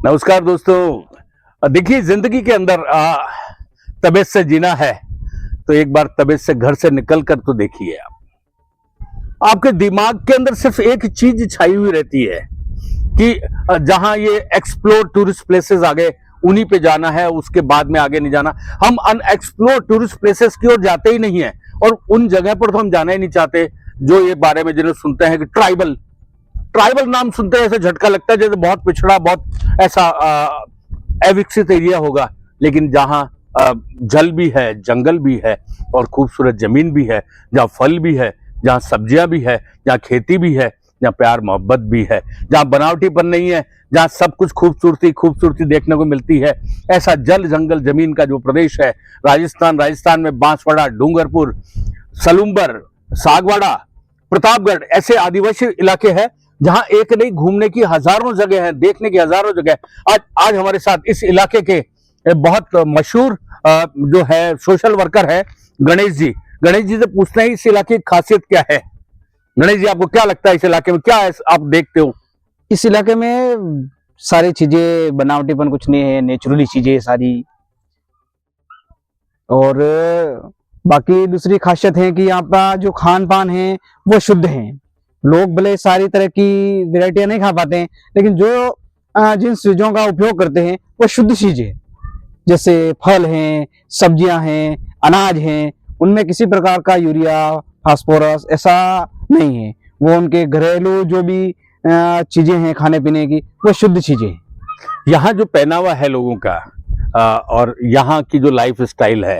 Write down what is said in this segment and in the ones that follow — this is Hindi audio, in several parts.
नमस्कार दोस्तों। देखिए, जिंदगी के अंदर तबीयत से जीना है तो एक बार तबीयत से घर से निकल कर तो देखिए। आप आपके दिमाग के अंदर सिर्फ एक चीज छाई हुई रहती है कि जहां ये एक्सप्लोर टूरिस्ट प्लेसेस आ गए उन्हीं पे जाना है, उसके बाद में आगे नहीं जाना। हम अनएक्सप्लोर टूरिस्ट प्लेसेस की ओर जाते ही नहीं है और उन जगह पर तो हम जाना ही नहीं चाहते जो ये बारे में जिन्हें सुनते हैं कि ट्राइबल ट्राइबल नाम सुनते हैं ऐसे झटका लगता है जैसे बहुत पिछड़ा, बहुत ऐसा अविकसित एरिया होगा। लेकिन जहां जल भी है, जंगल भी है और खूबसूरत जमीन भी है, जहां फल भी है, जहां सब्जियां भी है, जहां खेती भी है, जहां प्यार मोहब्बत भी है, जहां बनावटीपन नहीं है, जहां सब कुछ खूबसूरती देखने को मिलती है, ऐसा जल जंगल जमीन का जो प्रदेश है राजस्थान में बांसवाड़ा, डूंगरपुर, सलूम्बर, सागवाड़ा, प्रतापगढ़ ऐसे आदिवासी इलाके हैं जहां एक नहीं घूमने की हजारों जगह है, देखने की हजारों जगह। आज हमारे साथ इस इलाके के बहुत मशहूर जो है सोशल वर्कर है गणेश जी। गणेश जी से पूछते हैं इस इलाके की खासियत क्या है। गणेश जी, आपको क्या लगता है इस इलाके में क्या है, आप देखते हो? इस इलाके में सारी चीजें बनावटीपन कुछ नहीं है, नेचुरली चीजें सारी। और बाकी दूसरी खासियत है कि यहाँ का जो खान पान है वो शुद्ध है। लोग भले सारी तरह की वैरायटियां नहीं खा पाते हैं, लेकिन जो जिन चीजों का उपयोग करते हैं वो शुद्ध चीजें, जैसे फल हैं, सब्जियां हैं, अनाज हैं, उनमें किसी प्रकार का यूरिया, फास्फोरस ऐसा नहीं है। वो उनके घरेलू जो भी चीजें हैं खाने पीने की, वो शुद्ध चीजें हैं। यहाँ जो पहनावा है लोगों का और यहाँ की जो लाइफ स्टाइल है,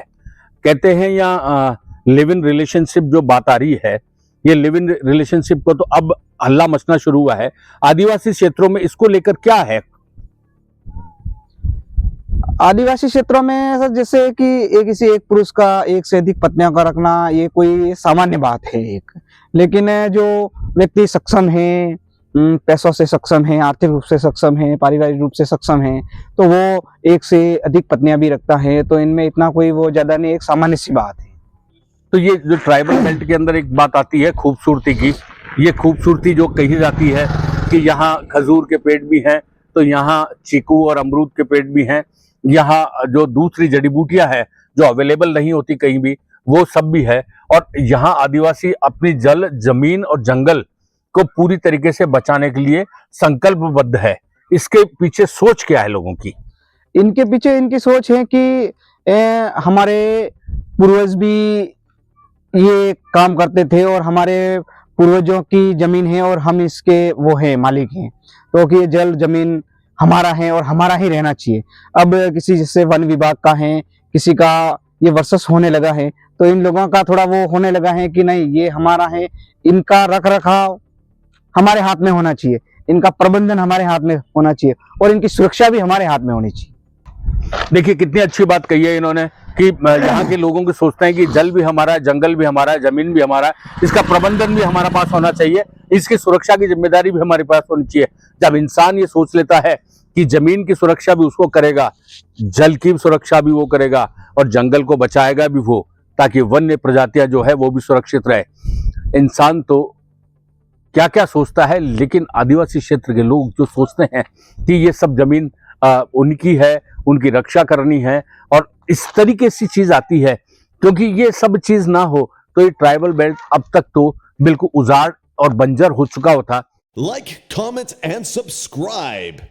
कहते हैं यहाँ लिव इन रिलेशनशिप जो बात आ रही है, ये लिव इन रिलेशनशिप को तो अब हल्ला मचना शुरू हुआ है आदिवासी क्षेत्रों में। इसको लेकर क्या है? आदिवासी क्षेत्रों में ऐसा जैसे कि किसी एक पुरुष का एक से अधिक पत्नियों का रखना ये कोई सामान्य बात है एक। लेकिन जो व्यक्ति सक्षम है, पैसों से सक्षम है, आर्थिक रूप से सक्षम है, पारिवारिक रूप से सक्षम है, तो वो एक से अधिक पत्नियां भी रखता है। तो इनमें इतना कोई वो ज्यादा नहीं, एक सामान्य सी बात है। तो ये जो ट्राइबल बेल्ट के अंदर एक बात आती है खूबसूरती की, ये खूबसूरती जो कही जाती है कि यहाँ खजूर के पेड़ भी हैं, तो यहाँ चीकू और अमरूद के पेड़ भी हैं, यहाँ जो दूसरी जड़ी बूटियां हैं जो अवेलेबल नहीं होती कहीं भी, वो सब भी है। और यहाँ आदिवासी अपनी जल, जमीन और जंगल को पूरी तरीके से बचाने के लिए संकल्पबद्ध है। इसके पीछे सोच क्या है लोगों की? इनके पीछे इनकी सोच है कि हमारे पूर्वज भी ये काम करते थे और हमारे पूर्वजों की जमीन है और हम इसके वो हैं, मालिक हैं। तो कि ये जल जमीन हमारा है और हमारा ही रहना चाहिए। अब किसी जैसे वन विभाग का है, किसी का ये वर्सेस होने लगा है, तो इन लोगों का थोड़ा वो होने लगा है कि नहीं ये हमारा है, इनका रख रखाव हमारे हाथ में होना चाहिए, इनका प्रबंधन हमारे हाथ में होना चाहिए और इनकी सुरक्षा भी हमारे हाथ में होनी चाहिए। देखिए कितनी अच्छी बात कही है इन्होंने कि यहाँ के लोगों को सोचते हैं कि जल भी हमारा है, जंगल भी हमारा है, जमीन भी हमारा है, इसका प्रबंधन भी हमारे पास होना चाहिए, इसकी सुरक्षा की जिम्मेदारी भी हमारे पास होनी चाहिए। जब इंसान ये सोच लेता है कि जमीन की सुरक्षा भी उसको करेगा, जल की सुरक्षा भी वो करेगा और जंगल को बचाएगा भी वो, ताकि वन्य प्रजातियां जो है वो भी सुरक्षित रहे। इंसान तो क्या क्या सोचता है, लेकिन आदिवासी क्षेत्र के लोग जो सोचते हैं कि ये सब जमीन उनकी है, उनकी रक्षा करनी है और इस तरीके से चीज आती है। क्योंकि ये सब चीज ना हो तो ये ट्राइबल बेल्ट अब तक तो बिल्कुल उजाड़ और बंजर हो चुका होता। Like, comment, and subscribe.